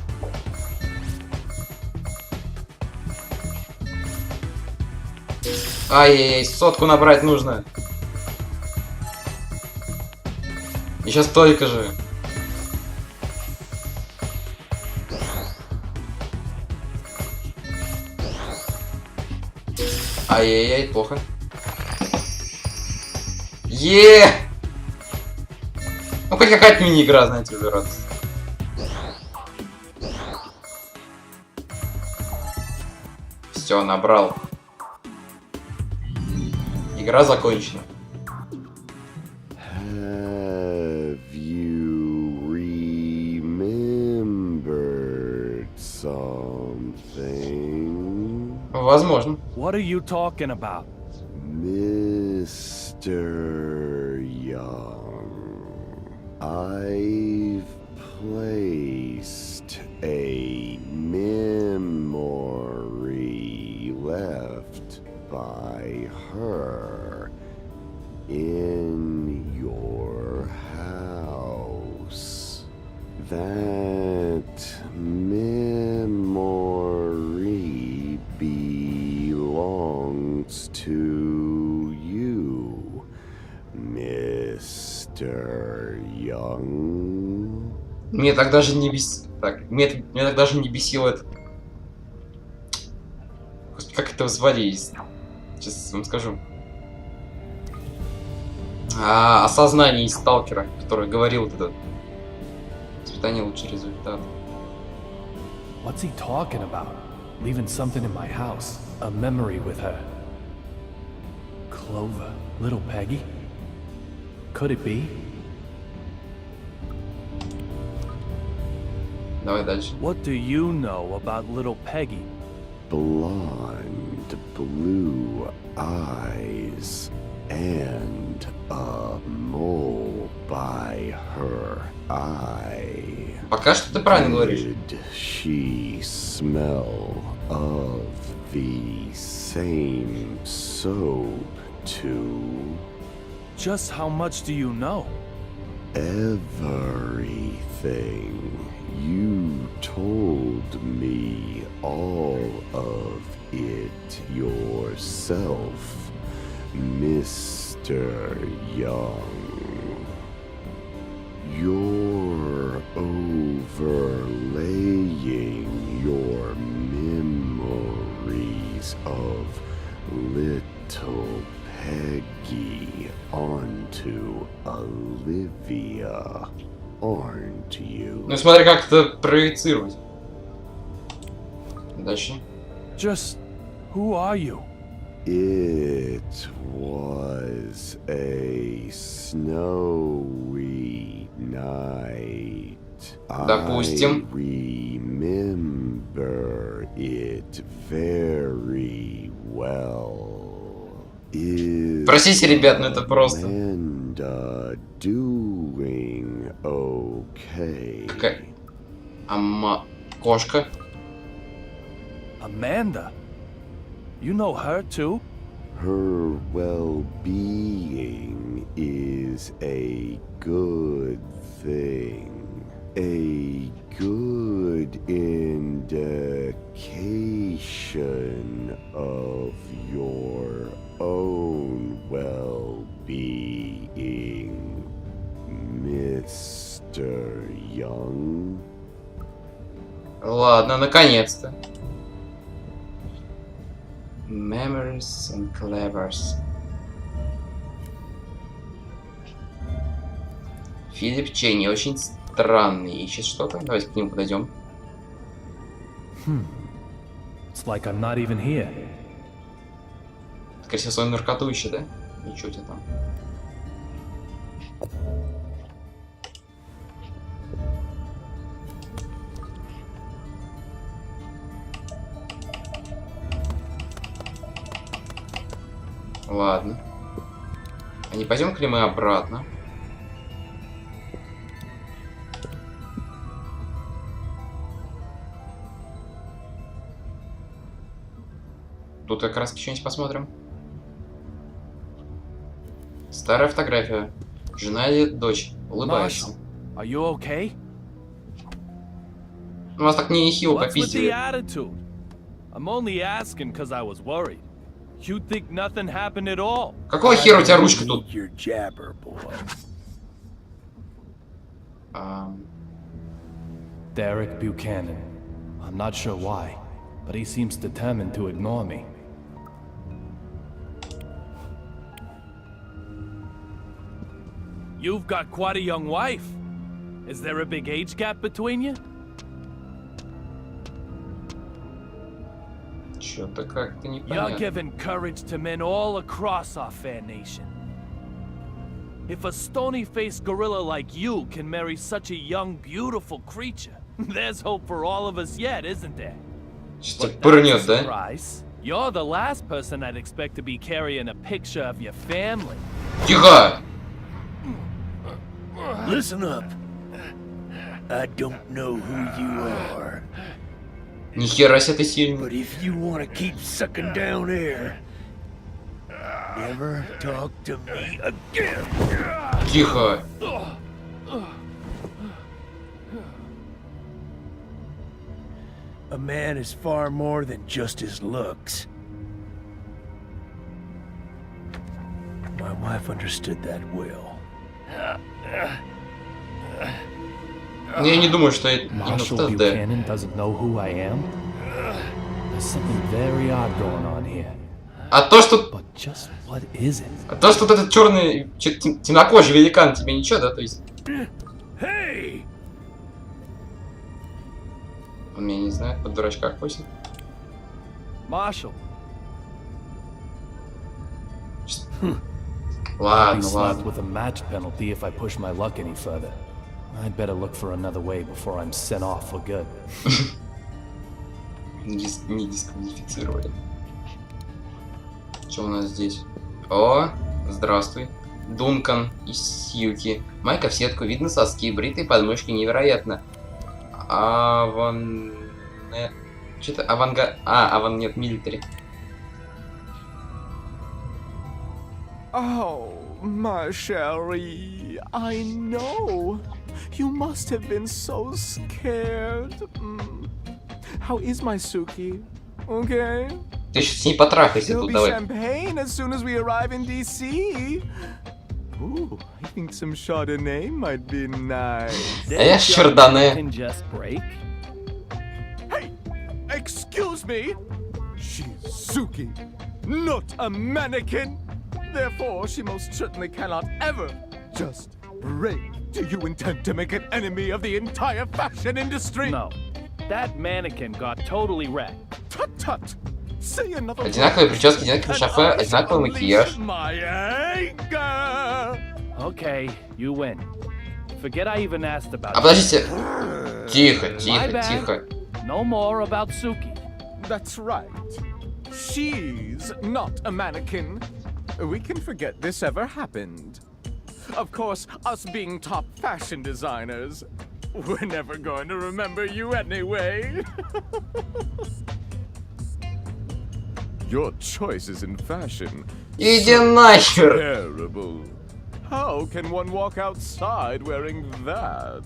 Ай-яй-яй, сотку набрать нужно. Еще столько же. Ай-яй-яй, плохо. Ну, хоть какая-то мини-игра, знаете, уже радость. Все, набрал. Игра закончена. Have you remembered something? Возможно. What are you talking about? Mr. Young, I've placed a memory left left by her in your house. That memory belongs to you, Mr. Young. Мне так даже не мне так даже не бесило это. Господи, как это звали? Сейчас вам скажу. Осознание из сталкера, который говорил вот это. Испытание лучший результат. What's he talking about? Leaving something in my house. A memory with her. Clover. Little Peggy? Could it be? Давай дальше. What do you know about little Peggy? Blonde, blue eyes, and a mole by her eye. Пока что ты правильно говоришь. Did she smell of the same soap too? Just how much do you know? Everything. You told me all of it yourself, Mr. Young. You're overlaying your memories of little Peggy onto Olivia, aren't you? Ну смотри, как это проецировать. Дальше. Just who are you? It was a snowy night. Допустим. I remember it very well. Простите, ребят, но это просто. Amanda doing okay? Какая? Кошка. Amanda? You know her too? Her well-being is a good thing. A good indication of your own well-being, Mr. Young. Ладно, наконец-то. Memories and clevers. Филипп Ченни очень странный. Ищет что-то. Давайте к нему подойдем. It's like I'm not even here. Скорее всего, свою наркоту ищет, да? Ничего у тебя там. Ладно. А не пойдем-ка ли мы обратно? Тут как раз что-нибудь посмотрим. Старая фотография. Жена или дочь. Улыбается. Are you okay? У вас так нехило What's with the попиздили. attitude? I'm only asking because I was worried. You'd think nothing happened at all. Какого хера у тебя ручка тут? Your jabber, boy. Derek Buchanan. I'm not sure why, but he seems determined to ignore me. You've got quite a young wife. Is there a big age gap between you? Чё-то как-то You're непонятно. giving courage to men all across our fair nation. If a stony-faced gorilla like you can marry such a young, beautiful creature, there's hope for all of us yet, isn't there? Что-то But пырнет, that's a да? surprise. You're the last person I'd expect to be carrying a picture of your family. Тихо! Listen up. I don't know who you are, Нихера себе ты сильный. But if you want to keep sucking down air, never talk to me again. Тихо. A man is far more than just his looks. My wife understood that well. Я не думаю, что это именно Marshal ТСД. Buchanan doesn't know who I am? There's something very odd going on here. А то, что... But just what is it? А то, что вот этот черный, темнокожий великан, тебе ничего, да? То есть... Hey! Он меня не знает, под дурачка косит. Marshal. Ладно, I'll be slapped ладно. with a match penalty if I push my luck any further. I'd better look for another way before I'm sent off for good. Не дисквалифицировали. Что у нас здесь? О, здравствуй. Дункан и Сьюки. Майка в сетку, видно соски, бритые подмышки, невероятно. Что-то аванга... нет, милитари. Oh, my Sherry, I know. You must have been so scared. How is my Suki? Okay? Ты сейчас с ней потрахайся There'll тут, be давай. champagne as soon as we arrive in DC. Ooh, I think some Chardonnay might be nice. А я Шардоне. Can just break? Hey, excuse me. She's Suki, not a mannequin. Therefore, she most certainly cannot ever just break. Do you intend to make an enemy of the entire fashion industry? No. That mannequin got totally wrecked. Tut tut. Say another Одинаковые прически, одинаковый шофе, одинаковый макияж. my anger. Okay, you win. Forget I even asked about А подождите. Тихо, My тихо, bad. тихо. No more about Suki. That's right. She's not a mannequin. We can forget this ever happened. Of course, us being top fashion designers, we're never going to remember you anyway. Your choices in fashion. Иди нахер. Terrible. How can one walk outside wearing that?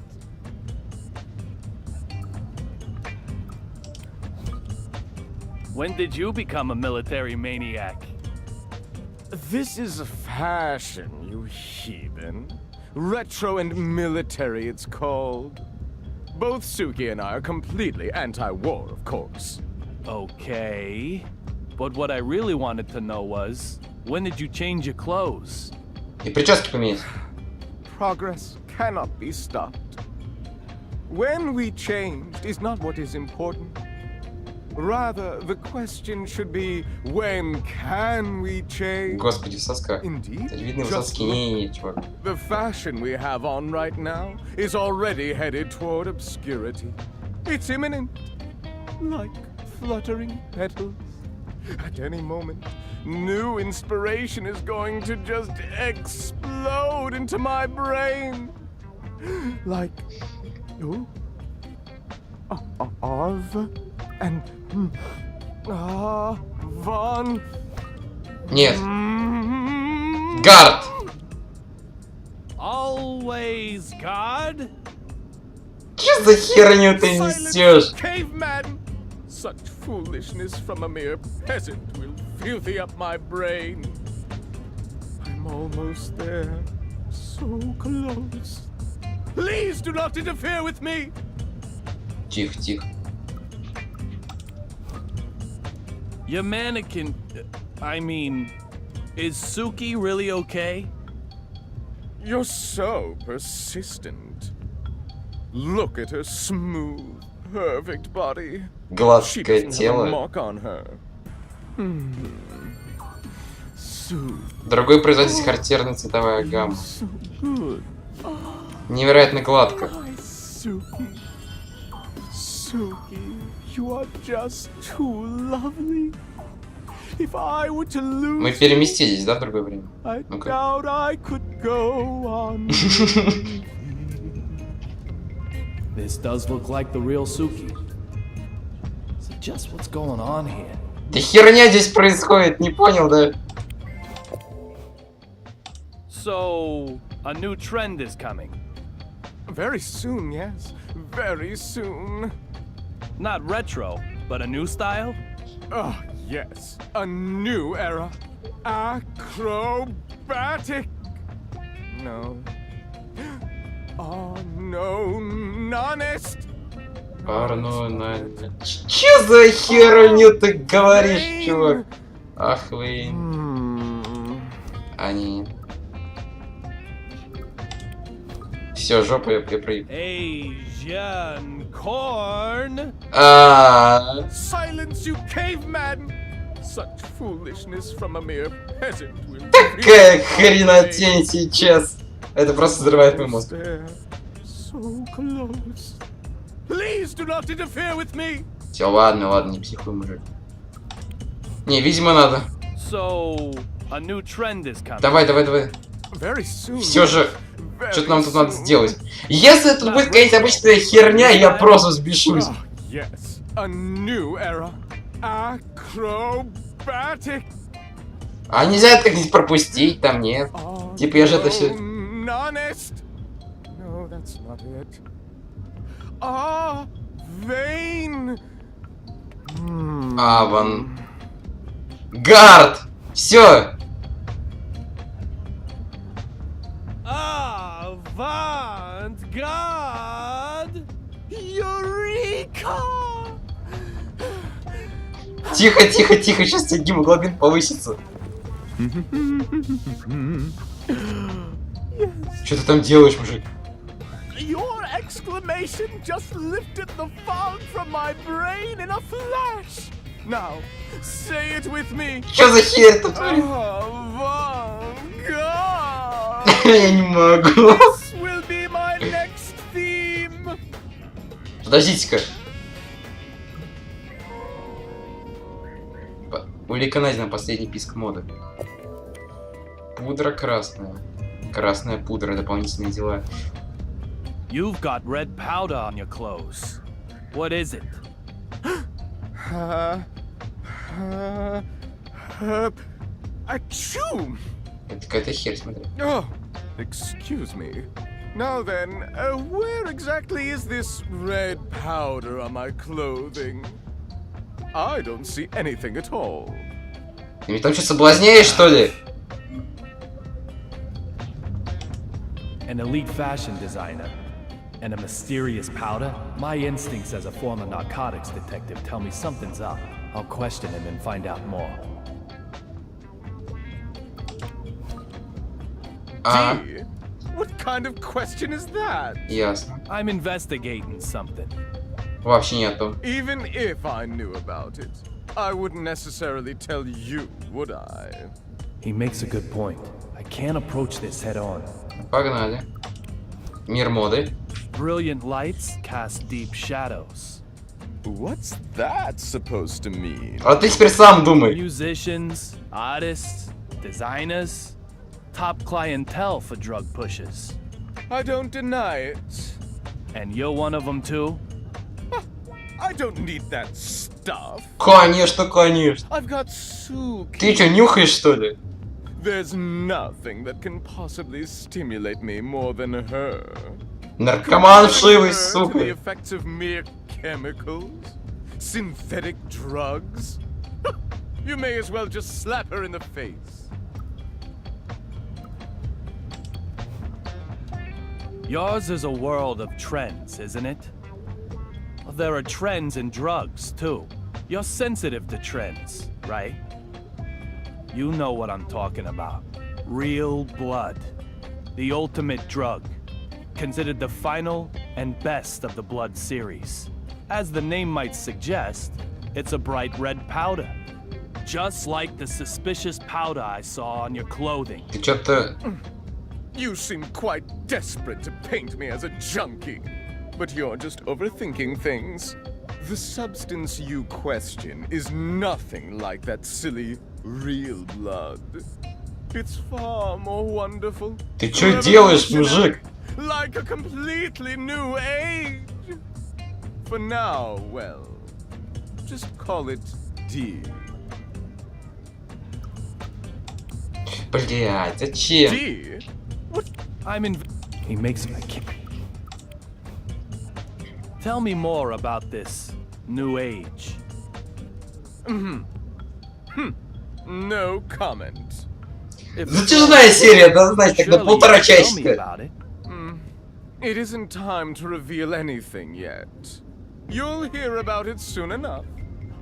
When did you become a military maniac? This is fashion, you heathen. Retro and military, it's called. Both Suki and I are completely anti-war, of course. Okay. But what I really wanted to know was, when did you change your clothes? И прически поменять. Progress cannot be stopped. When we changed is not what is important. Rather, the question should be, when can we change? Господи, в сосках. Indeed, Кстати, видно в just соске. Не, чувак. the fashion we have on right now is already headed toward obscurity. It's imminent, like fluttering petals. At any moment, new inspiration is going to just explode into my brain. Like, ooh, Arv and Von. Нет. Гард. Always God? Что за херню ты несешь? Caveman! Such foolishness from a mere peasant will filthy up my brain. I'm almost there. So close. Please do not interfere with me! Тихо, тихо. Your mannequin... I mean... Is Suki really okay? You're so persistent. Look at her smooth, perfect body. She Гладкое doesn't have a тело. mark on her. So, Другой производитель, характерная цветовая гамма. so good. Невероятно гладко. My Suki. Suki, you are just too lovely. If I were to lose Мы переместились, да, в другое время? I Ну-ка. doubt I could go on. This does look like the real Suki. just what's going on here. Да херня здесь происходит, не понял, да? So, a new trend is coming. Very soon, yes. Very soon. Not retro, but a new style? Oh, yes. A new era. Acrobatic. No. Oh, no. Honest. Паранойя. Че за херню ты говоришь, чувак? Ах вы. Они. Все, жопа, я проеб. Asian corn. Silence, you caveman! Such foolishness from a mere peasant will Какая хренотень сейчас. Это просто взрывает мой мозг. So close. Please do not interfere with me. Все, ладно, не психуй, мужик. Не, видимо, надо. So, a new trend is coming. Давай. Very soon. Все же, что-то нам тут надо сделать. Если тут будет какая-то обычная херня, я просто взбешусь. Oh, yes. A new era. Acrobatic. А нельзя это как-нибудь пропустить, там нет. Типа я же это все... Honest. No, that's not it. Ah, vain. Аван. Гард! Все! Avant-garde! Eureka! Тихо, сейчас тебе гемоглобин повысится. Что ты там делаешь, мужик? Your exclamation just lifted the fog from my brain in a flash. Now, say it with me. Что за херь тут? Я не могу. This will be my next theme. Подождите-ка. Улика найдена, последний писк мода. Пудра красная. Красная пудра, дополнительные дела. You've got red powder on your clothes. What is it? Achoo! Это какая-то херь, смотри. Oh, excuse me. Now then, where exactly is this red powder on my clothing? I don't see anything at all. Ты меня там что, соблазняешь, что ли? An elite fashion designer. And a mysterious powder? My instincts as a former narcotics detective tell me something's up. I'll question him and find out more. Gee, what kind of question is that? Ясно. I'm investigating something. Вообще нету. Even if I knew about it, I wouldn't necessarily tell you, would I? He makes a good point. I can't approach this head on. Погнали. Мир моды. Brilliant lights cast deep shadows. What's that supposed to mean? А ты теперь сам думай. Musicians, artists, designers, top clientele for drug pushers. I don't deny it. And you're one of them too? I don't need that stuff. Конечно. I've got soup. Ты что, нюхаешь, что ли? There's nothing that can possibly stimulate me more than her. Наркоман вшивый, To the сука. effects of mere chemicals, synthetic drugs. You may as well just slap her in the face. Yours is a world of trends, isn't it? Well, there are trends in drugs, too. You're sensitive to trends, right? You know what I'm talking about. Real blood. The ultimate drug. Considered the final and best of the blood series. As the name might suggest, it's a bright red powder. Just like the suspicious powder I saw on your clothing. Ты что-то... You seem quite desperate to paint me as a junkie. But you're just overthinking things. The substance you question is nothing like that silly real blood. It's far more wonderful. Ты что делаешь, мужик? Like a completely new age. For now, well, Just call it D. Блять, зачем? D? What? I'm in. He makes me. Tell me more about this new age. No comment. Затяжная серия, да, знаете, тогда Surely полтора you can tell me часика. about it. It isn't time to reveal anything yet. You'll hear about it soon enough,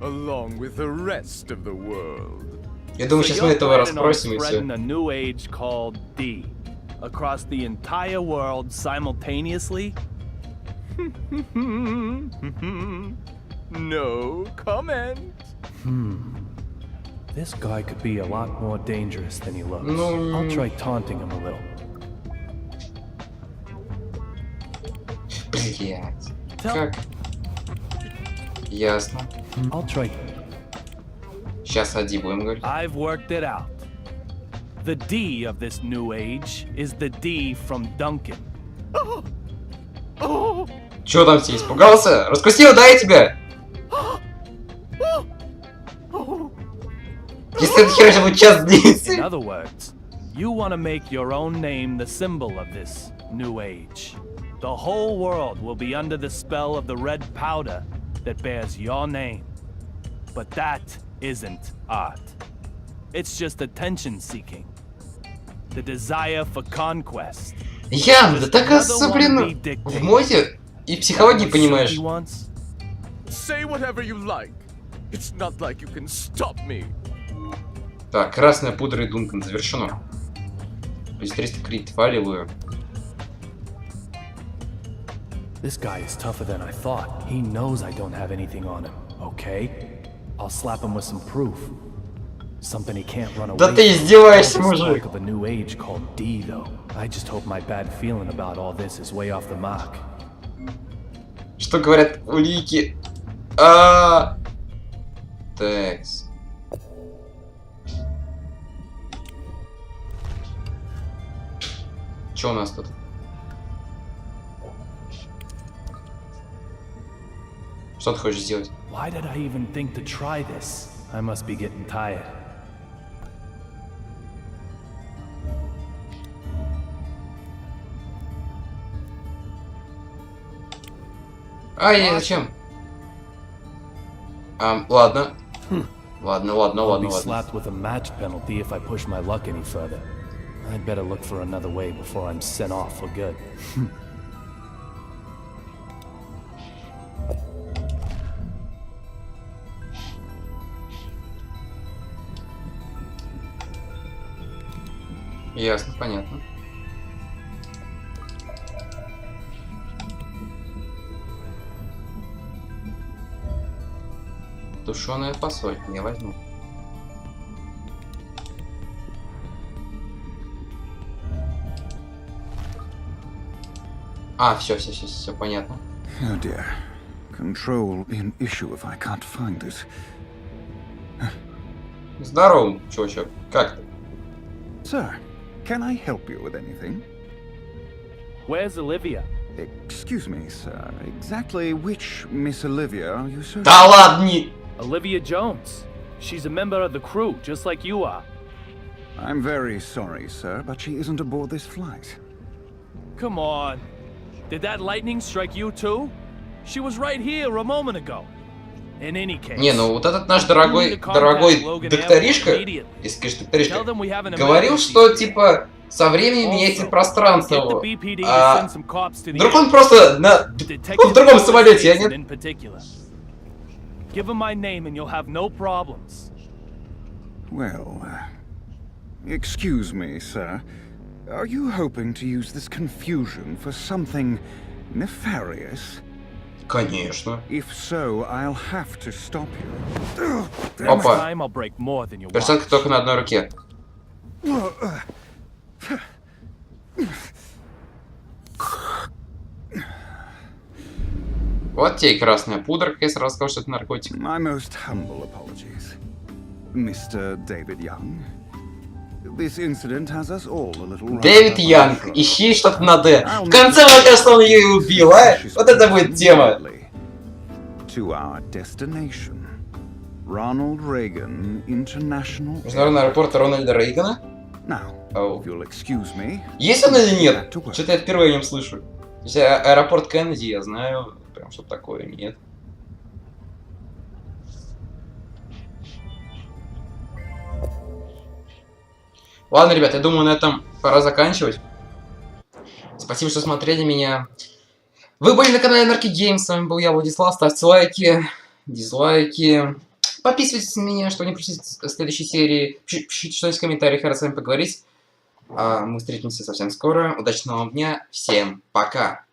along with the rest of the world. Я думаю, сейчас мы You're этого planning on расспросим и все. spreading a new age called D across the entire world simultaneously? No comment. This guy could be a lot more dangerous than he looks. No. I'll try taunting him a little. Блять. Как? Ясно. I'll try. Сейчас Ади будем говорить. I've worked it out. The D of this new age is the D from Duncan. Чё там все, испугался? Раскусил, да, я тебя? Если эта херня будет час In длиться. other words, you want to make your own name the symbol of this new age. The whole world will be under the spell of the red powder that bears your name. But that isn't art. It's just attention seeking. The desire for conquest. Ян, да так, блин, в моде и психологии понимаешь. Say whatever you like. It's not like you can stop me. Так, красная пудра и Дункан завершено. Плюс 300 кредитов, аллилуйя. This guy is tougher than I thought. He knows I don't have anything on him, okay? I'll slap him with some proof. Something he can't run away Да ты from. издеваешься, There's мужик. talk of a new age called D, though. I just hope my bad feeling about all this is way off the mark. Что говорят улики? Текс. Что у нас тут? Что ты хочешь сделать? Why did I even think to try this? I must be getting tired. Ай, зачем? Ладно. Ладно. I'll be slapped with a match penalty if I push my luck any further. I'd better look for another way before I'm sent off for good. Ясно, понятно. Тушеная фасоль, я возьму. Все, понятно. Oh dear. Control will be an issue if I can't find it. Здорово, чувачок. Как ты? Sir, can I help you with anything? Where's Olivia? Excuse me, sir. Exactly which Miss Olivia are you searching? Да ладно! Olivia Jones. She's a member of the crew, just like you are. I'm very sorry, sir, but she isn't aboard this flight. Come on. Did that lightning strike you too? She was right here a moment ago. In any case. Не, ну вот этот наш дорогой докторишка, если, конечно, докторишка, говорил, что, типа, со временем меняется пространство. Вдруг он просто в другом самолете, а нет? Give him my name and you'll have no problems. Well, excuse me, sir. Are you hoping to use this confusion for something nefarious? Конечно. If so, I'll have to stop you. Опа. Перчатка только на одной руке. Вот тебе и красная пудра, как я сразу сказал, что это наркотик. My most humble apologies, Mr. David Young. This incident has us all a little. Дэвид Янг, ищи что-то на Д. В конце, мне кажется, он ее и убил, а? Вот это будет тема. To our destination. Ronald Reagan International. Международный аэропорт Рональда Рейгана? Now, Оу. if you'll excuse me. Есть он или нет? To work. Что-то я впервые о нем слышу. То есть, аэропорт Кеннеди, я знаю. Прям что-то такое, нет. Ладно, ребят, я думаю, на этом пора заканчивать. Спасибо, что смотрели меня. Вы были на канале Narky Games, с вами был я, Владислав. Ставьте лайки, дизлайки. Подписывайтесь на меня, чтобы не пропустить следующей серии. Пишите что-нибудь в комментариях, я рад с вами поговорить. Мы встретимся совсем скоро. Удачного вам дня. Всем пока.